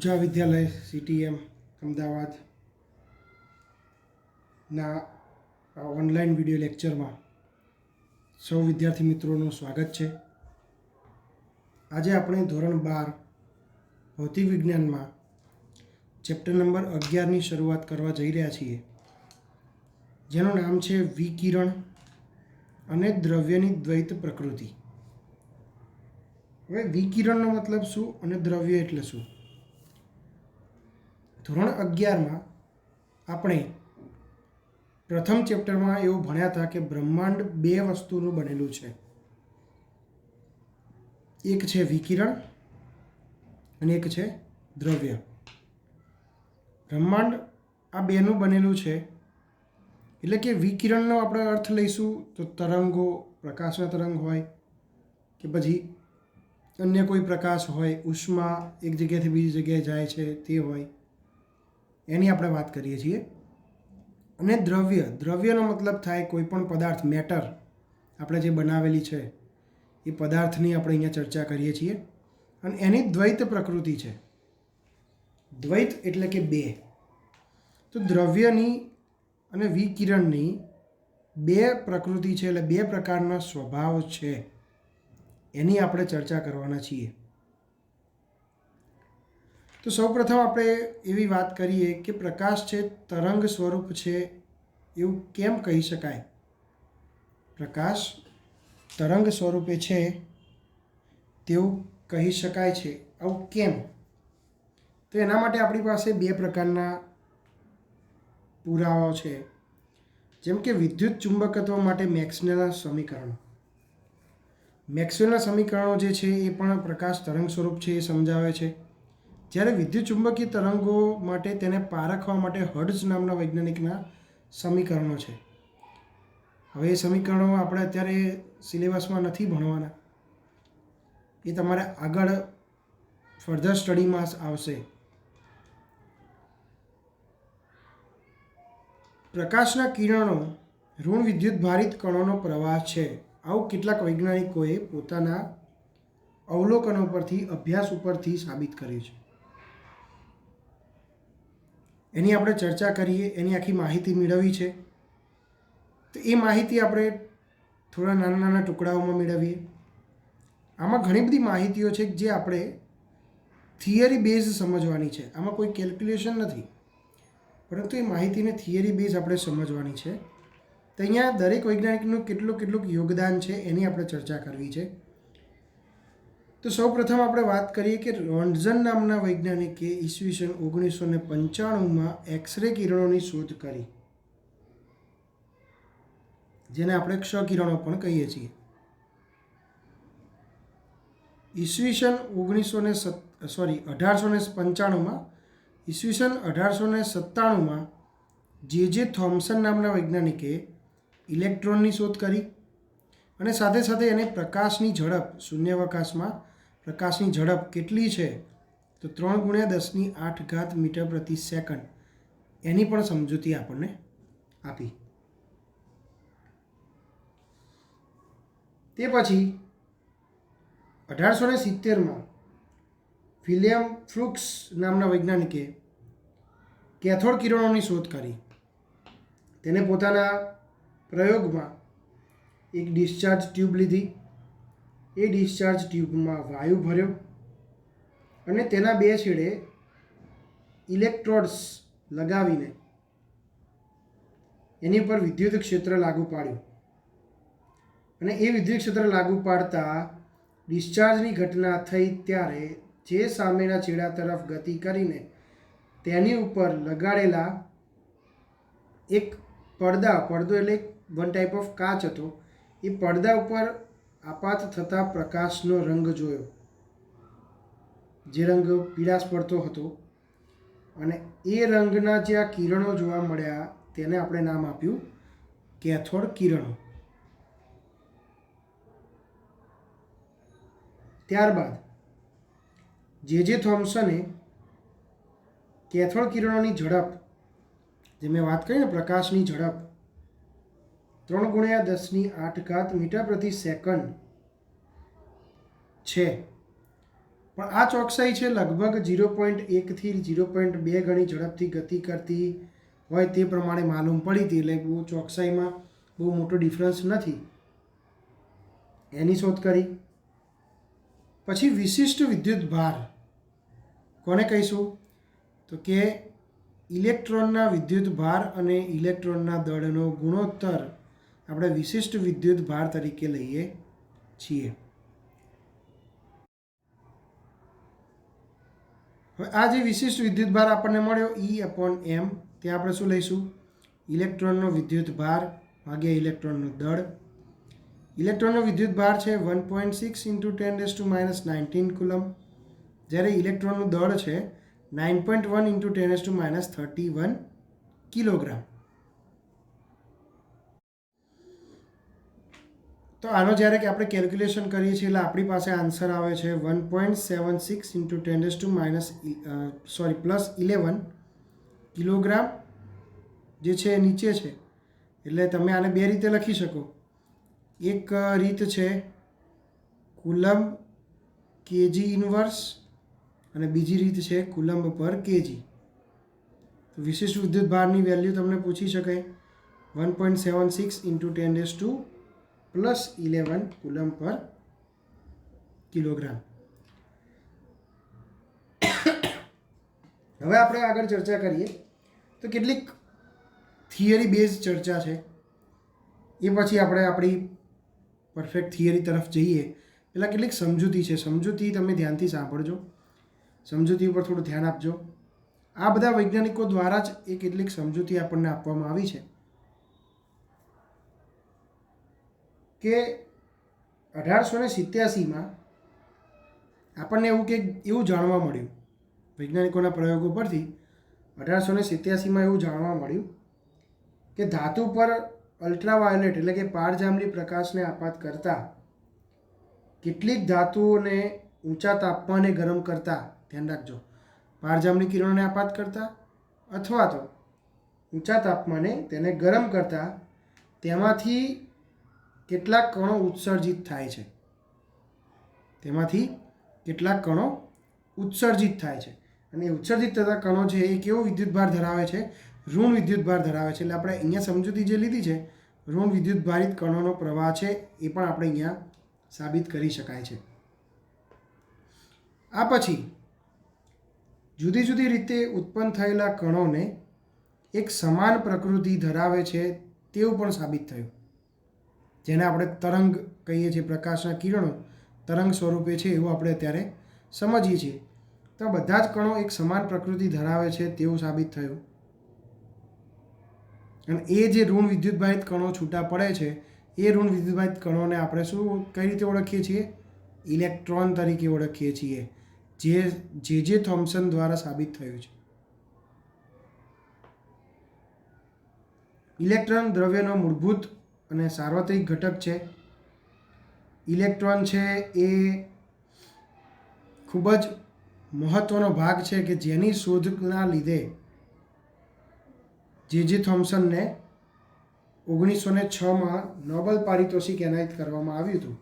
ઉર્જા વિદ્યાલય CTM અમદાવાદના online video લેક્ચરમાં સૌ વિદ્યાર્થી મિત્રોનું સ્વાગત છે। આજે આપણે ધોરણ 12 ભૌતિક વિજ્ઞાનમાં ચેપ્ટર નંબર 11ની શરૂઆત કરવા જઈ રહ્યા છીએ, જેનું નામ છે વિકિરણ અને દ્રવ્યની દ્વૈત પ્રકૃતિ। હવે વિકિરણનો મતલબ શું અને દ્રવ્ય એટલે શું? ધોરણ 11માં આપણે પ્રથમ ચેપ્ટરમાં એવું ભણ્યા હતા કે બ્રહ્માંડ બે વસ્તુનું બનેલું છે, એક છે વિકિરણ અને એક છે દ્રવ્ય। બ્રહ્માંડ આ બેનું બનેલું છે, એટલે કે વિકિરણનો આપણે અર્થ લઈશું તો તરંગો, પ્રકાશના તરંગ હોય કે પછી અન્ય કોઈ પ્રકાશ હોય, ઉષ્મા એક જગ્યાએથી બીજી જગ્યાએ જાય છે તે હોય, એની આપણે વાત કરીએ છીએ। અને દ્રવ્યનો મતલબ થાય કોઈ પણ પદાર્થ, મેટર આપણે જે બનાવેલી છે એ પદાર્થની આપણે અહીંયા ચર્ચા કરીએ છીએ। અને એની દ્વૈત પ્રકૃતિ છે। દ્વૈત એટલે કે બે। તો દ્રવ્યની અને વિકિરણની બે પ્રકૃતિ છે, એટલે બે પ્રકારના સ્વભાવ છે, એની આપણે ચર્ચા કરવાના છીએ। તો સૌપ્રથમ આપણે એવી વાત કરીએ કે પ્રકાશ છે તરંગ સ્વરૂપ છે એવું કેમ કહી શકાય? પ્રકાશ તરંગ સ્વરૂપે છે તેવું કહી શકાય છે, આવું કેમ? તો એના માટે આપણી પાસે બે પ્રકારના પુરાવાઓ છે, જેમ કે વિદ્યુત ચુંબકત્વ માટે મેક્સવેલના સમીકરણો। મેક્સવેલના સમીકરણો જે છે એ પણ પ્રકાશ તરંગ સ્વરૂપ છે એ સમજાવે છે, જ્યારે વિદ્યુત ચુંબકીય તરંગો માટે તેને પારખવા માટે હર્ટ્ઝ નામના વૈજ્ઞાનિકના સમીકરણો છે। હવે એ સમીકરણો આપણે અત્યારે સિલેબસમાં નથી ભણવાના, એ તમારે આગળ ફર્ધર સ્ટડીમાં આવશે। પ્રકાશના કિરણો ઋણ વિદ્યુત ભારિત કણોનો પ્રવાહ છે, આવું કેટલાક વૈજ્ઞાનિકોએ પોતાના અવલોકનો પરથી, અભ્યાસ ઉપરથી સાબિત કર્યું છે। એની આપણે ચર્ચા કરીએ, એની આખી માહિતી મેળવવી છે। તો એ માહિતી આપણે થોડા નાના નાના ટુકડાઓમાં મેળવીએ। આમાં ઘણી બધી માહિતીઓ છે જે આપણે થિયરી બેઝ સમજવાની છે, આમાં કોઈ કેલ્ક્યુલેશન નથી, પરંતુ એ માહિતીને થિયરી બેઝ આપણે સમજવાની છે। તો અહીંયા દરેક વૈજ્ઞાનિકનું કેટલું યોગદાન છે એની આપણે ચર્ચા કરવી છે। તો સૌપ્રથમ આપણે વાત કરીએ કે રોન્ટઝન નામના વૈજ્ઞાનિકે ઈસવીસન 1995માં એક્સરે કિરણોની શોધ કરી, જેને આપણે ક્ષ કિરણો પણ કહીએ છીએ। ઈસવીસન 1895માં ઈસવીસન 1897માં જે થોમ્સન નામના વૈજ્ઞાનિકે ઇલેક્ટ્રોનની શોધ કરી, અને સાથે સાથે એને પ્રકાશની ઝડપ, શૂન્યાવકાશમાં પ્રકાશની ઝડપ કેટલી છે તો 3×10⁸ મીટર પ્રતિ સેકન્ડ, એની પણ સમજૂતી આપણને આપી। તે પછી 1870માં વિલિયમ ફ્લુક્સ નામના વૈજ્ઞાનિકે કેથોડ કિરણોની શોધ કરી। તેને પોતાના પ્રયોગમાં એક ડિસ્ચાર્જ ટ્યુબ લીધી, એ ડિસ્ચાર્જ ટ્યુબમાં વાયુ ભર્યો અને તેના બે છેડે ઇલેક્ટ્રોડ્સ લગાવીને એની પર વિદ્યુત ક્ષેત્ર લાગુ પાડ્યું, અને એ વિદ્યુત ક્ષેત્ર લાગુ પાડતા ડિસ્ચાર્જની ઘટના થઈ ત્યારે જે સામેના છેડા તરફ ગતિ કરીને તેની ઉપર લગાડેલા એક પડદો એટલે વન ટાઈપ ઓફ કાચ હતો, એ પડદા ઉપર આપાત થતા પ્રકાશનો રંગ જોયો, જે રંગ પીળાશ પડતો હતો, અને એ રંગના જે આ કિરણો જોવા મળ્યા તેને આપણે નામ આપ્યું કેથોડ કિરણો। ત્યારબાદ જે થોમ્સને કેથોડ કિરણોની ઝડપ, જે મેં વાત કરી ને પ્રકાશની ઝડપ 3×10⁸ મીટર પ્રતિ સેકન્ડ છે, પણ આ ચોકસાઈ છે લગભગ 0.1થી 0.2 ગણી ઝડપથી ગતિ કરતી હોય તે પ્રમાણે માલુમ પડી હતી. એટલે બહુ ચોકસાઈમાં બહુ મોટો ડિફરન્સ નથી. એની શોધ કરી. પછી વિશિષ્ટ વિદ્યુત ભાર કોને કહીશું? તો કે ઇલેક્ટ્રોનના વિદ્યુત ભાર અને ઇલેક્ટ્રોનના દળનો ગુણોત્તર આપણે વિશિષ્ટ વિદ્યુત ભાર તરીકે લઈએ છીએ. હવે આ જે વિશિષ્ટ વિદ્યુત ભાર આપણને મળ્યો E/m, ત્યાં આપણે શું લઈશું? ઇલેક્ટ્રોનનો વિદ્યુત ભાર ભાગ્યા ઇલેક્ટ્રોનનું દળ. ઇલેક્ટ્રોનનો વિદ્યુત ભાર છે 1.6 × 10⁻⁹ કુલમ, જ્યારે ઇલેક્ટ્રોનનું દળ છે 9.1 × 10⁻31 કિલોગ્રામ. તો આનો જ્યારે કે આપણે કેલ્ક્યુલેશન કરીએ છીએ એટલે આપણી પાસે આન્સર આવે છે 1.76 × +11 કિલોગ્રામ જે છે એ નીચે છે. એટલે તમે આને બે રીતે લખી શકો. એક રીત છે કુલમ્બ કેજી ઇન્વર્સ અને બીજી રીત છે કુલમ્બ પર કેજી. તો વિશિષ્ટ વિદ્યુત ભારની વેલ્યુ તમને પૂછી શકાય 1.76 × 10⁻+11 કુલમ્બ પર કિલોગ્રામ. હવે આપણે આગળ ચર્ચા કરીએ તો કેટલીક થિયરી બેઝ ચર્ચા છે. એ પછી આપણે આપણી પરફેક્ટ થિયરી તરફ જઈએ. પહેલાં કેટલીક સમજૂતી છે. સમજૂતી તમે ધ્યાનથી સાંભળજો, સમજૂતી ઉપર થોડું ધ્યાન આપજો. આ બધા વૈજ્ઞાનિકો દ્વારા જ એ કેટલીક સમજૂતી આપણને આપવામાં આવી છે કે 1887માં આપણને એવું જાણવા મળ્યું વૈજ્ઞાનિકોના પ્રયોગો પરથી 1887માં એવું જાણવા મળ્યું કે ધાતુ પર અલ્ટ્રાવાયોલેટ એટલે કે પારજાંબલી પ્રકાશને આપાત કરતા કેટલીક ધાતુઓને ઊંચા તાપમાને ગરમ કરતા, ધ્યાન રાખજો, પારજાંબલી કિરણોને આપાત કરતા અથવા તો ઊંચા તાપમાને તેને ગરમ કરતા તેમાંથી કેટલાક કણો ઉત્સર્જિત થાય છે. અને ઉત્સર્જિત થતા કણો છે એ કેવો વિદ્યુતભાર ધરાવે છે? ઋણ વિદ્યુતભાર ધરાવે છે. એટલે આપણે અહીંયા સમજૂતી જે લીધી છે ઋણ વિદ્યુતભારિત કણોનો પ્રવાહ છે એ પણ આપણે અહીંયા સાબિત કરી શકાય છે. આ પછી જુદી જુદી રીતે ઉત્પન્ન થયેલા કણોને એક સમાન પ્રકૃતિ ધરાવે છે તેવું પણ સાબિત થયું, જેને આપણે તરંગ કહીએ છીએ. પ્રકાશના કિરણો તરંગ સ્વરૂપે છે એવું આપણે અત્યારે સમજીએ છીએ. તો બધા જ કણો એક સમાન પ્રકૃતિ ધરાવે છે તેવું સાબિત થયું. અને એ જે ઋણ વિદ્યુતભારિત કણો છૂટા પડે છે એ ઋણ વિદ્યુતભારિત કણોને આપણે કઈ રીતે ઓળખીએ છીએ? ઇલેક્ટ્રોન તરીકે ઓળખીએ છીએ, જે થોમ્સન દ્વારા સાબિત થયું છે. ઇલેક્ટ્રોન દ્રવ્યનો મૂળભૂત અને સાર્વત્રિક ઘટક છે. ઇલેક્ટ્રોન છે એ ખૂબ જ મહત્ત્વનો ભાગ છે કે જેની શોધના લીધે જે થોમ્સનને 1906માં નોબેલ પારિતોષિક એનાયત કરવામાં આવ્યું હતું.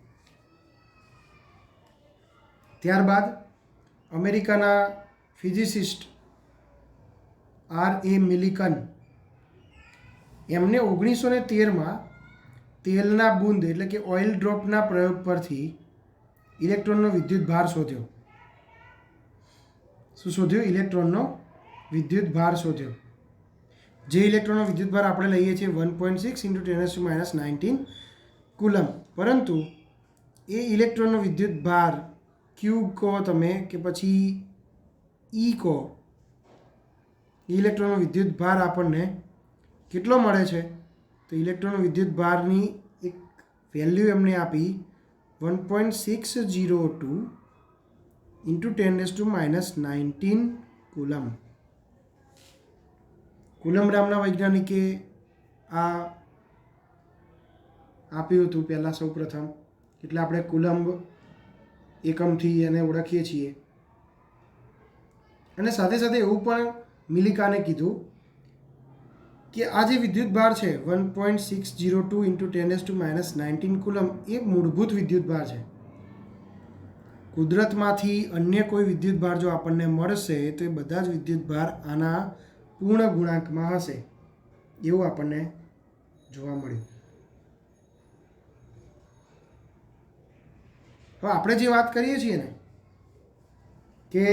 ત્યારબાદ અમેરિકાના ફિઝિસિસ્ટ R.A. મિલિકન એમને 1913માં તેલના બૂંદ એટલે કે ઓઇલ ડ્રોપના પ્રયોગ પરથી ઇલેક્ટ્રોનનો વિદ્યુત ભાર શોધ્યો. શું શોધ્યું? ઇલેક્ટ્રોનનો વિદ્યુત ભાર શોધ્યો. જે ઇલેક્ટ્રોનનો વિદ્યુત ભાર આપણે લઈએ છીએ 1.6 × 10⁻19 કુલમ. પરંતુ એ ઇલેક્ટ્રોનનો વિદ્યુત ભાર ક્યુ કહો તમે કે પછી ઈ કહો, ઇલેક્ટ્રોનનો વિદ્યુત ભાર આપણને કેટલો મળે છે? તો ઇલેક્ટ્રોનનો વિદ્યુત ભારની એક વેલ્યુ એમને આપી 1.602 × 10⁻19 કુલમ. કુલમ નામના વૈજ્ઞાનિકે આ આપ્યું હતું પહેલાં સૌપ્રથમ. એટલે આપણે કુલમ્બ એકમથી એને ઓળખીએ છીએ. અને સાથે સાથે એવું પણ મિલિકાને કીધું કે આ જે વિદ્યુત ભાર છે 1.602 × 10⁻19 કુલમ એ મૂળભૂત વિદ્યુત ભાર છે. કુદરતમાંથી અન્ય કોઈ વિદ્યુતભાર જો આપણને મળશે તો એ બધા જ વિદ્યુતભાર આના પૂર્ણ ગુણાંકમાં હશે એવું આપણને જોવા મળ્યું. હવે આપણે જે વાત કરીએ છીએ ને કે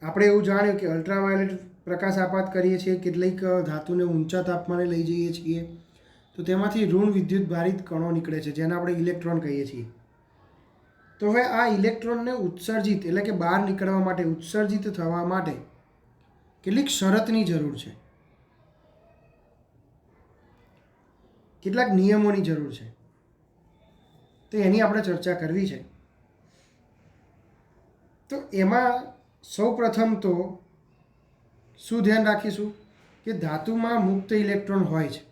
આપણે એવું જાણ્યું કે અલ્ટ્રાવાયોલેટ પ્રકાશ આપાત કરીએ છીએ, કેટલીક ધાતુને ઊંચા તાપમાને લઈ જઈએ છીએ તો તેમાંથી ઋણ વિદ્યુત ભારિત કણો નીકળે છે જેને આપણે ઇલેક્ટ્રોન કહીએ છીએ. તો હવે આ ઇલેક્ટ્રોનને ઉત્સર્જિત એટલે કે બહાર નીકળવા માટે, ઉત્સર્જિત થવા માટે કેટલીક શરતની જરૂર છે, કેટલાક નિયમોની જરૂર છે. તો એની આપણે ચર્ચા કરવી છે. તો એમાં સૌ પ્રથમ તો શું ધ્યાન રાખીશું કે ધાતુમાં મુક્ત ઇલેક્ટ્રોન હોય છે.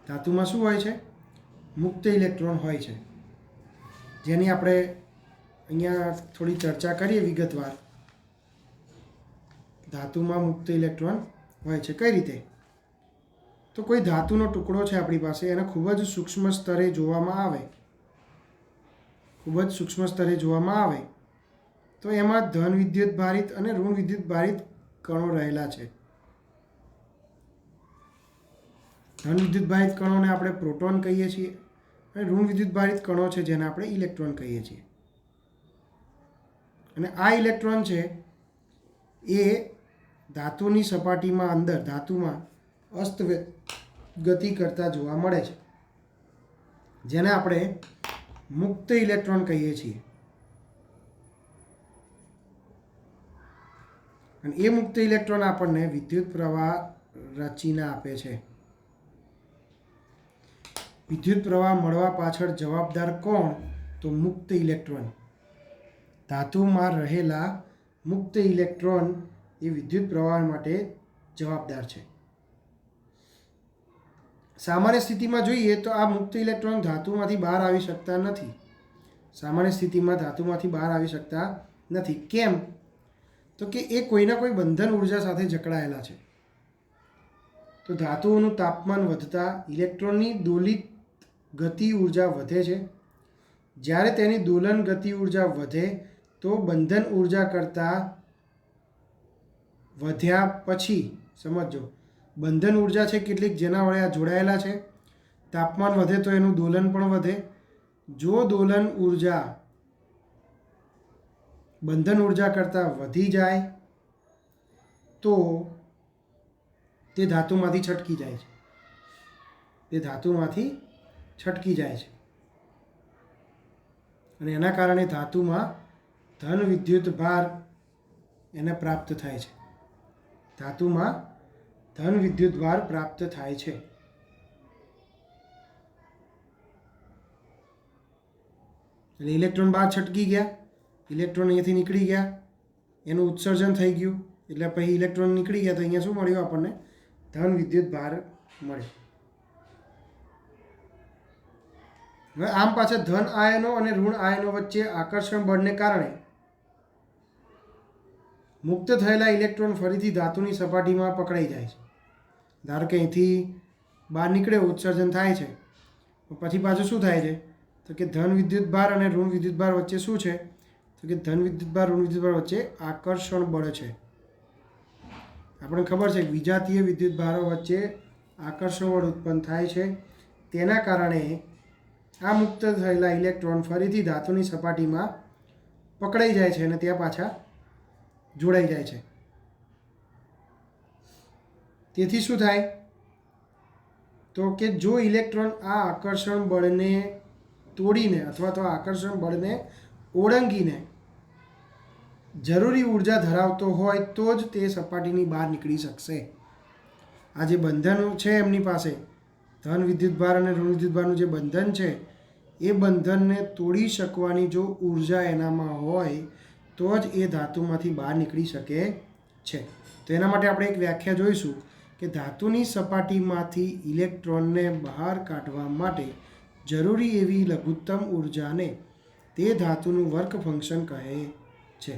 ધાતુમાં શું હોય છે? મુક્ત ઇલેક્ટ્રોન હોય છે, જેની આપણે અહીંયા થોડી ચર્ચા કરીએ વિગતવાર. ધાતુમાં મુક્ત ઇલેક્ટ્રોન હોય છે કઈ રીતે? તો કોઈ ધાતુનો ટુકડો છે આપણી પાસે, એને ખૂબ જ સૂક્ષ્મ સ્તરે જોવામાં આવે, ખૂબ જ સૂક્ષ્મ સ્તરે જોવામાં આવે તો એમાં ધન વિદ્યુત ભારિત અને ઋણ વિદ્યુત ભારિત કણો રહેલા છે. ધન વિદ્યુત ભારિત કણોને આપણે પ્રોટોન કહીએ છીએ અને ઋણ વિદ્યુત ભારિત કણો છે જેને આપણે ઇલેક્ટ્રોન કહીએ છીએ. અને આ ઇલેક્ટ્રોન છે એ ધાતુની સપાટીમાં અંદર ધાતુમાં અસ્ત ગતિ કરતા જોવા મળે છે, જેને આપણે મુક્ત ઇલેક્ટ્રોન કહીએ છીએ. અને એ મુક્ત ઇલેક્ટ્રોન આપણને વિદ્યુત પ્રવાહ રચીને આપે છે. વિદ્યુત પ્રવાહ મળવા પાછળ જવાબદાર કોણ? તો મુક્ત ઇલેક્ટ્રોન. ધાતુમાં રહેલા મુક્ત ઇલેક્ટ્રોન એ વિદ્યુત પ્રવાહ માટે જવાબદાર છે. સામાન્ય સ્થિતિમાં જોઈએ તો આ મુક્ત ઇલેક્ટ્રોન ધાતુમાંથી બહાર આવી શકતા નથી. સામાન્ય સ્થિતિમાં ધાતુમાંથી બહાર આવી શકતા નથી. કેમ? તો કે એ કોઈના કોઈ બંધન ઉર્જા સાથે જકડાયેલા છે. તો ધાતુઓનું તાપમાન વધતા ઇલેક્ટ્રોનની દોલિત ગતિ ઉર્જા વધે છે. જ્યારે તેની દોલન ગતિ ઉર્જા વધે તો બંધન ઉર્જા કરતાં વધ્યા પછી, સમજો, બંધન ઉર્જા છે કેટલીક જેના વડે આ જોડાયેલા છે. તાપમાન વધે તો એનું દોલન પણ વધે. જો દોલન ઉર્જા બંધન ઉર્જા કરતાં વધી જાય તો તે ધાતુમાંથી છટકી જાય છે. તે ધાતુમાંથી છટકી જાય છે અને એના કારણે ધાતુમાં ધન વિદ્યુત ભાર એને પ્રાપ્ત થાય છે. ધાતુમાં ધન વિદ્યુત ભાર પ્રાપ્ત થાય છે. એટલે ઇલેક્ટ્રોન બહાર છટકી ગયા, ઇલેક્ટ્રોન અહીંયાથી નીકળી ગયા, એનું ઉત્સર્જન થઈ ગયું, એટલે પછી ઇલેક્ટ્રોન નીકળી ગયા તો અહીંયા શું મળ્યું આપણને? ધન વિદ્યુત ભાર મળ્યો. હવે આમ પાછા ધન આયનો અને ઋણ આયનો વચ્ચે આકર્ષણ બળને કારણે મુક્ત થયેલા ઇલેક્ટ્રોન ફરીથી ધાતુની સપાટીમાં પકડાઈ જાય છે. ધારો કે અહીંથી બહાર નીકળે, ઉત્સર્જન થાય છે, પછી પાછું શું થાય છે? તો કે ધન વિદ્યુત ભાર અને ઋણ વિદ્યુત ભાર વચ્ચે શું છે? તો કે ધન વિદ્યુત ભાર ઋણ વિદ્યુત ભાર વચ્ચે આકર્ષણ બળ છે. આપણને ખબર છે કે વિજાતીય વિદ્યુત ભારો વચ્ચે આકર્ષણ બળ ઉત્પન્ન થાય છે. તેના કારણે આ મુક્ત થયેલા ઇલેક્ટ્રોન ફરીથી ધાતુની સપાટીમાં પકડાઈ જાય છે અને ત્યાં પાછા જોડાઈ જાય છે. તેથી શું થાય? તો કે જો ઇલેક્ટ્રોન આ આકર્ષણ બળને તોડીને અથવા તો આકર્ષણ બળને ઓળંગીને જરૂરી ઉર્જા ધરાવતો હોય તો જ તે સપાટીની બહાર નીકળી શકશે. આ જે બંધન છે એમની પાસે, ધન વિદ્યુતભાર અને ઋણ વિદ્યુતભારનું જે બંધન છે એ બંધનને તોડી શકવાની જો ઉર્જા એનામાં હોય તો જ એ ધાતુમાંથી બહાર નીકળી શકે છે. તો એના માટે આપણે એક વ્યાખ્યા જોઈશું કે ધાતુની સપાટીમાંથી ઇલેક્ટ્રોનને બહાર કાઢવા માટે જરૂરી એવી લઘુત્તમ ઉર્જાને તે ધાતુનું વર્ક ફંક્શન કહે છે.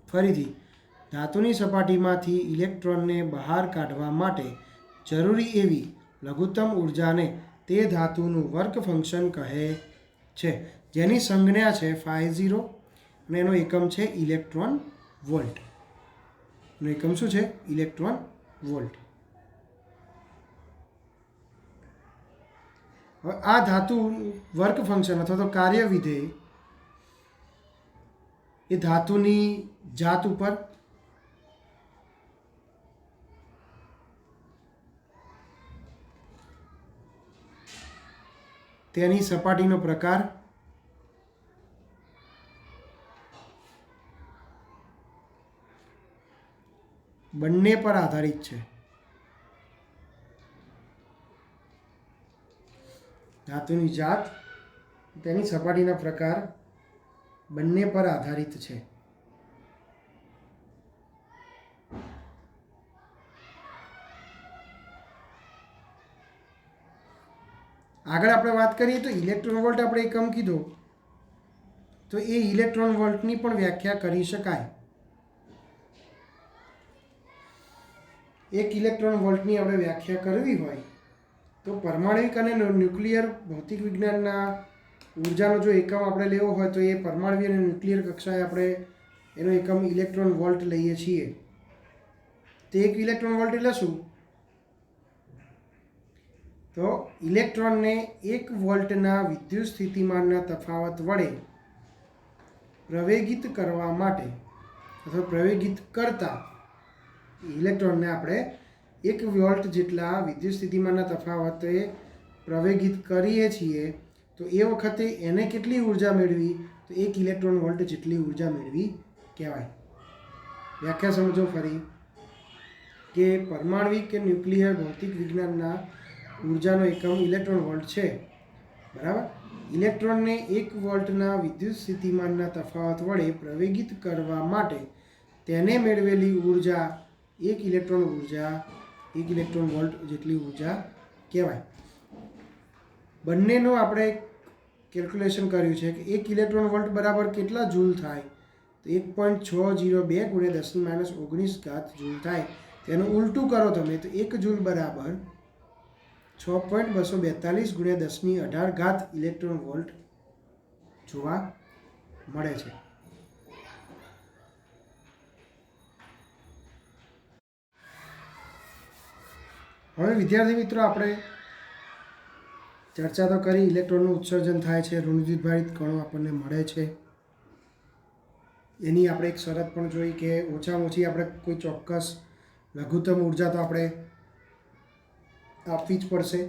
ફરીથી, ધાતુની સપાટીમાંથી ઇલેક્ટ્રોનને બહાર કાઢવા માટે જરૂરી એવી લઘુત્તમ ઉર્જાને તે ધાતુનું વર્ક ફંક્શન કહે છે. જેની સંજ્ઞા છે 50 અને એનો એકમ છે ઇલેક્ટ્રોન વોલ્ટ. એનો એકમ શું છે? Electron volt. હવે આ ધાતુ વર્ક ફંક્શન અથવા તો કાર્ય વિધેય એ ધાતુની જાત ઉપર, તેની સપાટીનો પ્રકાર, બંને પર આધારિત છે. ધાતુની જાત, તેની સપાટીના પ્રકાર બંને પર આધારિત છે. આગળ આપણે વાત કરીએ તો ઇલેક્ટ્રોન વોલ્ટ આપણે એકમ કીધો, તો એ ઇલેક્ટ્રોન વોલ્ટની પણ વ્યાખ્યા કરી શકાય. એક ઇલેક્ટ્રોન વોલ્ટની આપણે વ્યાખ્યા કરવી હોય તો પરમાણવિક અને ન્યુક્લિયર ભૌતિક વિજ્ઞાનના ઉર્જાનો જો એકમ આપણે લેવો હોય તો એ પરમાણુ અને ન્યુક્લિયર કક્ષાએ આપણે એનો એકમ ઇલેક્ટ્રોન વોલ્ટ લઈએ છીએ. તો એક ઇલેક્ટ્રોન વોલ્ટ એટલે શું? તો ઇલેક્ટ્રોનને 1 વોલ્ટના વિદ્યુત સ્થિતિમાનના તફાવત વડે પ્રવેગિત કરવા માટે અથવા પ્રવેગિત કરતા ઇલેક્ટ્રોનને આપણે 1 વોલ્ટ જેટલા વિદ્યુત સ્થિતિમાનના તફાવતે પ્રવેગિત કરીએ છીએ તો એ વખતે એને કેટલી ઉર્જા મેળવી? તો 1 ઇલેક્ટ્રોન વોલ્ટ જેટલી ઉર્જા મેળવી કહેવાય. વ્યાખ્યા સમજો ફરી કે પરમાણવિક કે ન્યુક્લિયર ભૌતિક વિજ્ઞાનના ઉર્જાનો એકમ ઇલેક્ટ્રોન વોલ્ટ છે, બરાબર. ઇલેક્ટ્રોનને 1 વોલ્ટના વિદ્યુત સ્થિતિમાનના તફાવત વડે પ્રવેગિત કરવા માટે તેને મેળવેલી ઉર્જા 1 ઇલેક્ટ્રોન વોલ્ટ જેટલી ઉર્જા કહેવાય. બંનેનો આપણે કેલ્ક્યુલેશન કર્યું છે કે 1 ઇલેક્ટ્રોન વોલ્ટ બરાબર કેટલા જૂલ થાય? તો 1.602 × 10−19 જૂલ થાય. તેનું ઉલટું કરો તમે તો 1 જૂલ બરાબર 6.242 × 1018 ઇલેક્ટ્રોન વોલ્ટ જોવા મળે છે. હવે વિદ્યાર્થી મિત્રો, આપણે ચર્ચા તો કરી, ઇલેક્ટ્રોનનું ઉત્સર્જન થાય છે, ઋણવિદ્યુતભારિત કણો આપણને મળે છે. એની આપણે એક શરત પણ જોઈ કે ઓછામાં ઓછી આપણે કોઈ ચોક્કસ લઘુત્તમ ઉર્જા તો આપણે આપવી જ પડશે.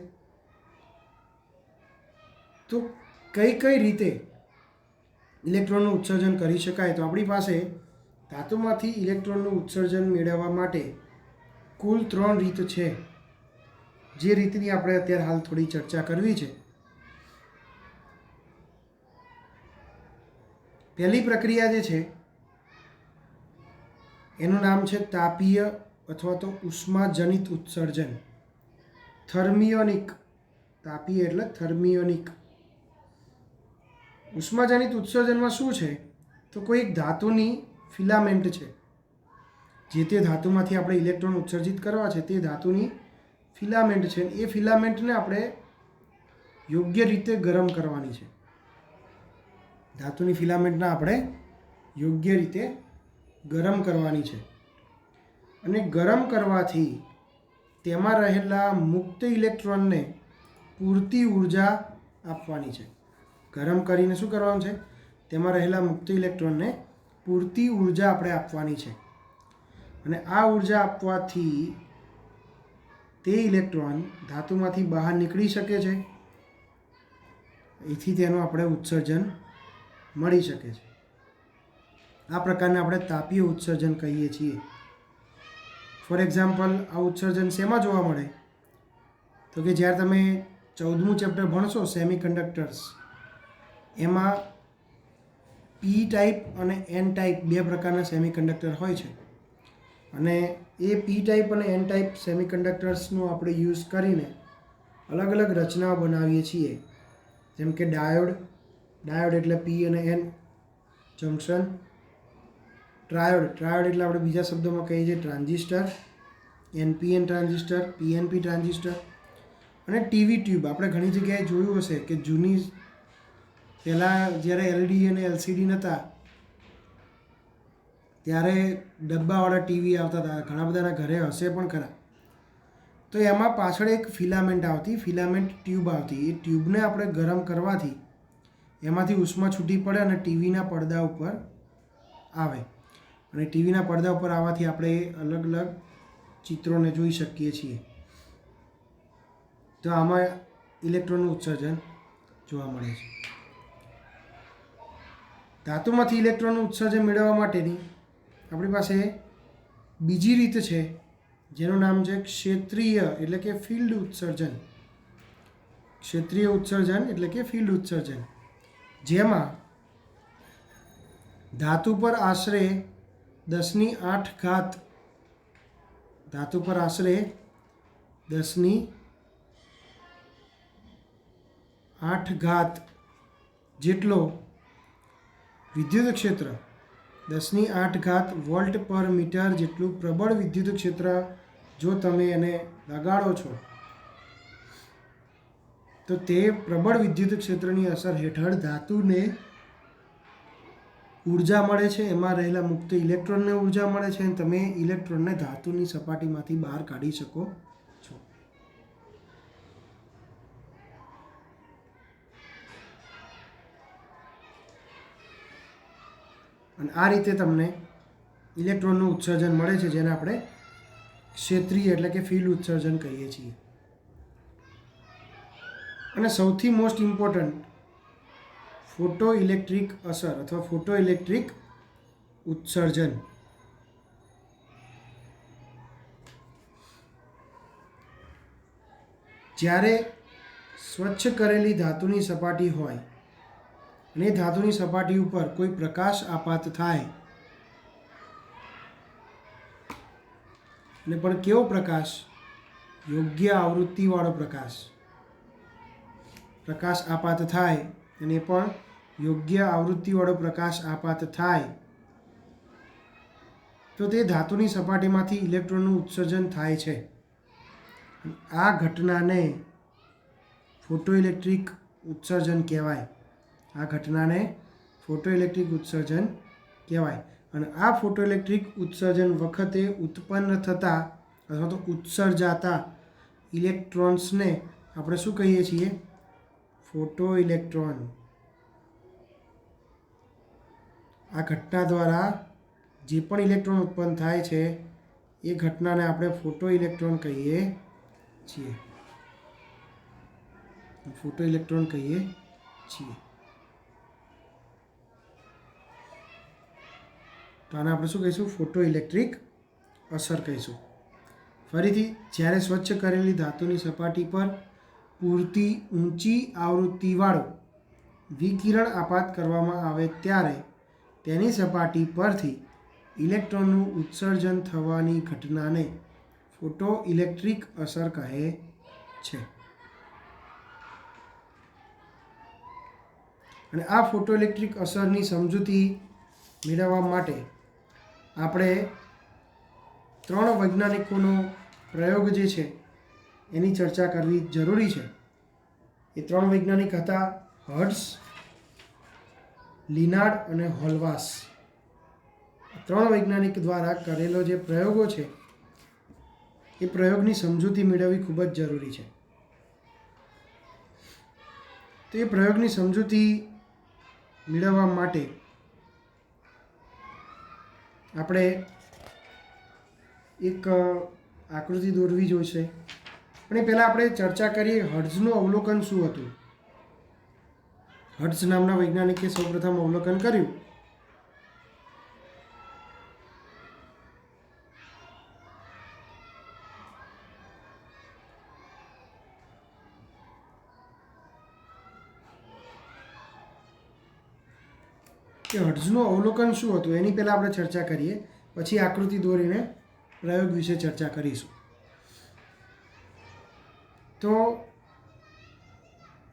તો કઈ રીતે ઇલેક્ટ્રોનનું ઉત્સર્જન કરી શકાય? તો આપણી પાસે ધાતુમાંથી ઇલેક્ટ્રોનનું ઉત્સર્જન મેળવવા માટે કુલ 3 રીત છે. જે રીતની આપણે અત્યારે હાલ થોડી ચર્ચા કરવી છે. પહેલી પ્રક્રિયા જે છે એનું નામ છે તાપીય અથવા તો ઉષ્માજનિત ઉત્સર્જન, થર્મિયોનિક. તાપીય એટલે થર્મિયોનિક. ઉષ્માજનિત ઉત્સર્જનમાં શું છે? તો કોઈ એક ધાતુની ફિલામેન્ટ છે, જે તે ધાતુમાંથી આપણે ઇલેક્ટ્રોન ઉત્સર્જિત કરવા છે તે ધાતુની ફિલામેન્ટ છે. એ ફિલામેન્ટને આપણે યોગ્ય રીતે ગરમ કરવાની છે. ધાતુની ફિલામેન્ટને આપણે યોગ્ય રીતે ગરમ કરવાની છે અને ગરમ કરવાથી તેમાં રહેલા મુક્ત ઇલેક્ટ્રોનને પૂરતી ઉર્જા આપવાની છે. ગરમ કરીને શું કરવાનું છે? તેમાં રહેલા મુક્ત ઇલેક્ટ્રોનને પૂરતી ઉર્જા આપણે આપવાની છે અને આ ઉર્જા આપવાથી તે ઇલેક્ટ્રોન ધાતુમાંથી બહાર નીકળી શકે છે. એથી તેનું આપણે ઉત્સર્જન મળી શકે છે. આ પ્રકારને આપણે તાપીય ઉત્સર્જન કહીએ છીએ. ફોર એક્ઝામ્પલ, આ ઉત્સર્જન શેમાં જોવા મળે? તો કે જ્યારે તમે 14મું ચેપ્ટર ભણશો સેમિકન્ડક્ટર્સ, એમાં પી ટાઈપ અને એન ટાઈપ 2 પ્રકારના સેમિકન્ડક્ટર હોય છે અને એ પી ટાઈપ અને એન ટાઈપ સેમિકન્ડક્ટર્સનો આપણે યુઝ કરીને અલગ અલગ રચનાઓ બનાવીએ છીએ. જેમ કે ડાયોડ એટલે પી અને એન જંક્શન. ટ્રાયોડ એટલે આપણે બીજા શબ્દોમાં કહીએ છીએ transistor, NPN transistor, PNP transistor. અને ટીવી ટ્યુબ આપણે ઘણી જગ્યાએ જોયું હશે કે જૂની પહેલાં જ્યારે એલઈડી અને એલસીડી નહોતા ત્યારે ડબ્બાવાળા ટીવી આવતા હતા, ઘણા બધાના ઘરે હશે પણ ખરા. તો એમાં પાછળ એક ફિલામેન્ટ આવતી, ફિલામેન્ટ ટ્યુબ આવતી. એ ટ્યુબને આપણે ગરમ કરવાથી એમાંથી ઉષ્મા છૂટી પડે અને ટીવીના પડદા ઉપર આવે. અને ટીવીના પડદા ઉપર આવવાથી આપણે અલગ અલગ ચિત્રોને જોઈ શકીએ છીએ. તો આમાં ઇલેક્ટ્રોનનું ઉત્સર્જન જોવા મળે છે. ધાતુમાંથી ઇલેક્ટ્રોનનું ઉત્સર્જન મેળવવા માટેની આપણી પાસે બીજી રીત છે, જેનું નામ છે ક્ષેત્રીય એટલે કે ફિલ્ડ ઉત્સર્જન. ક્ષેત્રીય ઉત્સર્જન એટલે કે ફિલ્ડ ઉત્સર્જન, જેમાં ધાતુ પર આશરે 10⁸ ધાતુ પર આશરે 10⁸ જેટલો વિદ્યુત ક્ષેત્ર, 10⁸ વોલ્ટ પર મીટર જેટલું પ્રબળ વિદ્યુત ક્ષેત્ર જો તમે એને લગાડો છો, તો તે પ્રબળ વિદ્યુત ક્ષેત્રની અસર હેઠળ ધાતુને ઉર્જા મળે છે. એમાં રહેલા મુક્ત ઇલેક્ટ્રોનને ઉર્જા મળે છે અને તમે ઇલેક્ટ્રોનને ધાતુની સપાટીમાંથી બહાર કાઢી શકો છો. અને આ રીતે તમને ઇલેક્ટ્રોનનું ઉત્સર્જન મળે છે, જેને આપણે ક્ષેત્રીય એટલે કે ફિલ્ડ ઉત્સર્જન કહીએ છીએ. અને સૌથી મોસ્ટ ઇમ્પોર્ટન્ટ ફોટો ઇલેક્ટ્રિક અસર અથવા ફોટો ઇલેક્ટ્રિક ઉત્સર્જન. જ્યારે સ્વચ્છ કરેલી ધાતુની સપાટી હોય અને એ ધાતુની સપાટી ઉપર કોઈ પ્રકાશ આપાત થાય, અને પણ કેવો પ્રકાશ? યોગ્ય આવૃત્તિવાળો પ્રકાશ. પ્રકાશ આપાત થાય અને પણ યોગ્ય આવૃત્તિવાળો પ્રકાશ આપાત થાય તો તે ધાતુની સપાટીમાંથી ઇલેક્ટ્રોનનું ઉત્સર્જન થાય છે. આ ઘટનાને ફોટોઇલેક્ટ્રિક ઉત્સર્જન કહેવાય. આ ઘટનાને ફોટોઇલેક્ટ્રિક ઉત્સર્જન કહેવાય. અને આ ફોટોઇલેક્ટ્રિક ઉત્સર્જન વખતે ઉત્પન્ન થતા અથવા તો ઉત્સર્જાતા ઇલેક્ટ્રોન્સને આપણે શું કહીએ છીએ? Photo electron. આ ઘટના દ્વારા જે પણ ઇલેક્ટ્રોન ઉત્પન્ન થાય છે એ ઘટનાને આપણે ફોટો ઇલેક્ટ્રોન કહીએ છીએ. ફોટો ઇલેક્ટ્રોન કહીએ છીએ. તો આને આપણે શું કહીશું? ફોટો ઇલેક્ટ્રિક અસર કહીશું. ફરીથી, જ્યારે સ્વચ્છ કરેલી ધાતુની સપાટી પર પૂરતી ઊંચી આવૃત્તિવાળું વિકિરણ આપાત કરવામાં આવે ત્યારે તેની સપાટી પરથી ઇલેક્ટ્રોનનું ઉત્સર્જન થવાની ઘટનાને ફોટો ઇલેક્ટ્રિક અસર કહે છે. અને આ ફોટો ઇલેક્ટ્રિક અસરની સમજૂતી મેળવવા માટે આપણે 3 વૈજ્ઞાનિકોનો પ્રયોગ જે છે એની ચર્ચા કરવી જરૂરી છે. એ 3 વૈજ્ઞાનિક હતા હર્ટ્ઝ, લિનાર્ડ અને હોલવાસ. 3 વૈજ્ઞાનિક દ્વારા કરેલો જે પ્રયોગો છે એ પ્રયોગની સમજૂતી મેળવવી ખૂબ જ જરૂરી છે. તો એ પ્રયોગની સમજૂતી મેળવવા માટે આપણે એક આકૃતિ દોરવી જોઈશે. પણ એ પહેલાં આપણે ચર્ચા કરીએ હર્ટ્ઝનું અવલોકન શું હતું. હર્ટ્ઝ નામના વૈજ્ઞાનિકે સૌપ્રથમ અવલોકન કર્યું કે હર્ટ્ઝનું અવલોકન શું હતું એની પહેલાં આપણે ચર્ચા કરીએ, પછી આકૃતિ દોરીને પ્રયોગ વિશે ચર્ચા કરીશું. તો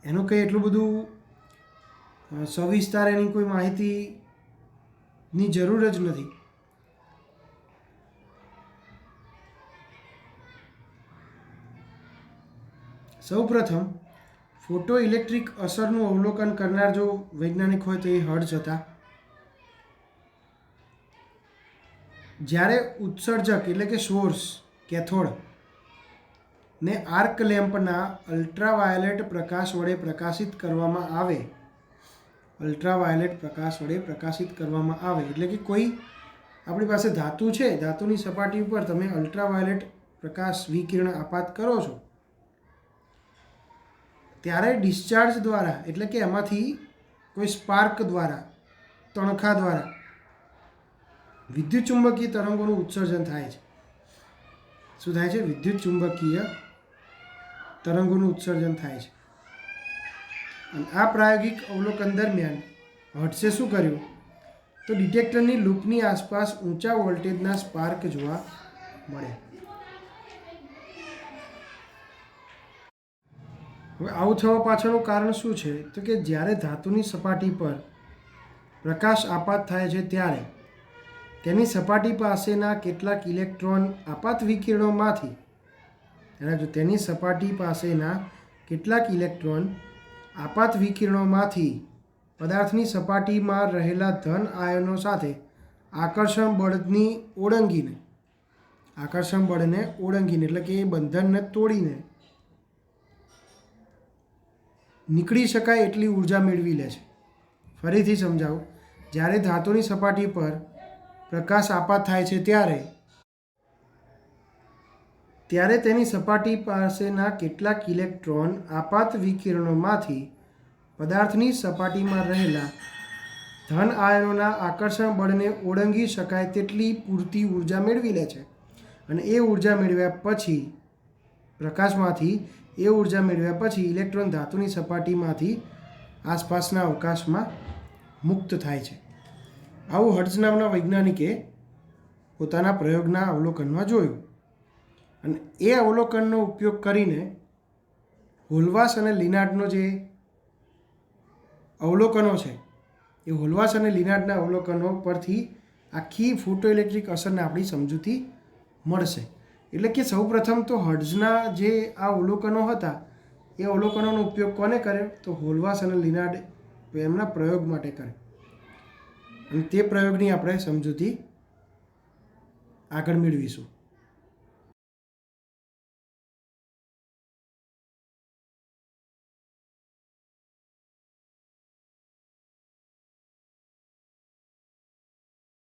એનું કંઈ એટલું બધું સવિસ્તાર એની કોઈ માહિતીની જરૂર જ નથી. સૌપ્રથમ ફોટો ઇલેક્ટ્રિક અસરનું અવલોકન કરનાર જો વૈજ્ઞાનિક હોય તો એ હર્ટ્ઝ હતા. જ્યારે ઉત્સર્જક એટલે કે સોર્સ કેથોડ ને આર્ક લેમ્પના અલ્ટ્રાવાયોલેટ પ્રકાશ વડે પ્રકાશિત કરવામાં આવે, એટલે કે કોઈ આપણી પાસે ધાતુ છે, ધાતુની સપાટી ઉપર તમે અલ્ટ્રાવાયોલેટ પ્રકાશ વિકિરણ આપાત કરો છો ત્યારે ડિસ્ચાર્જ દ્વારા એટલે કે એમાંથી કોઈ સ્પાર્ક દ્વારા, તણખા દ્વારા વિદ્યુત ચુંબકીય તરંગોનું ઉત્સર્જન થાય છે. શું થાય છે? વિદ્યુત ચુંબકીય તરંગોનું ઉત્સર્જન થાય છે. અને આ પ્રાયોગિક અવલોકન દરમિયાન હર્ટ્ઝે શું કર્યું તો ડિટેક્ટરની લૂપની આસપાસ ઊંચા વોલ્ટેજના સ્પાર્ક જોવા મળે. હવે આવું થવા પાછળનું કારણ શું છે તો કે જ્યારે ધાતુની સપાટી પર પ્રકાશ આપાત થાય છે ત્યારે તેની સપાટી પાસેના કેટલાક ઇલેક્ટ્રોન આપાત વિકિરણોમાંથી તેની સપાટી પાસેના કેટલાક ઇલેક્ટ્રોન આપાત વિકિરણોમાંથી પદાર્થની સપાટીમાં રહેલા ધન આયનો સાથે આકર્ષણ બળને ઓળંગીને એટલે કે એ બંધનને તોડીને નીકળી શકાય એટલી ઉર્જા મેળવી લે છે. ફરીથી સમજાવું, જ્યારે ધાતુની સપાટી પર પ્રકાશ આપાત થાય છે ત્યારે તેની સપાટી પાસેના કેટલાક ઇલેક્ટ્રોન આપાત વિકિરણોમાંથી પદાર્થની સપાટીમાં રહેલા ધન આયનોના આકર્ષણ બળને ઓળંગી શકાય તેટલી પૂરતી ઉર્જા મેળવી લે છે. અને એ ઉર્જા મેળવ્યા પછી પ્રકાશમાંથી ઇલેક્ટ્રોન ધાતુની સપાટીમાંથી આસપાસના અવકાશમાં મુક્ત થાય છે. આવું હર્ટ્ઝ નામના વૈજ્ઞાનિકે પોતાના પ્રયોગના અવલોકનમાં જોયું. અને એ અવલોકનનો ઉપયોગ કરીને હોલવાસ અને લિનાર્ડનો જે અવલોકનો છે એ હોલવાસ અને લિનાર્ડના અવલોકનો પરથી આખી ફોટો ઇલેક્ટ્રિક અસરને આપણી સમજૂતી મળશે. એટલે કે સૌપ્રથમ તો હર્ટ્ઝના જે આ અવલોકનો હતા એ અવલોકનોનો ઉપયોગ કોને કર્યો તો હોલવાસ અને લિનાર્ડ એમના પ્રયોગ માટે કર્યો. અને તે પ્રયોગની આપણે સમજૂતી આગળ મેળવીશું.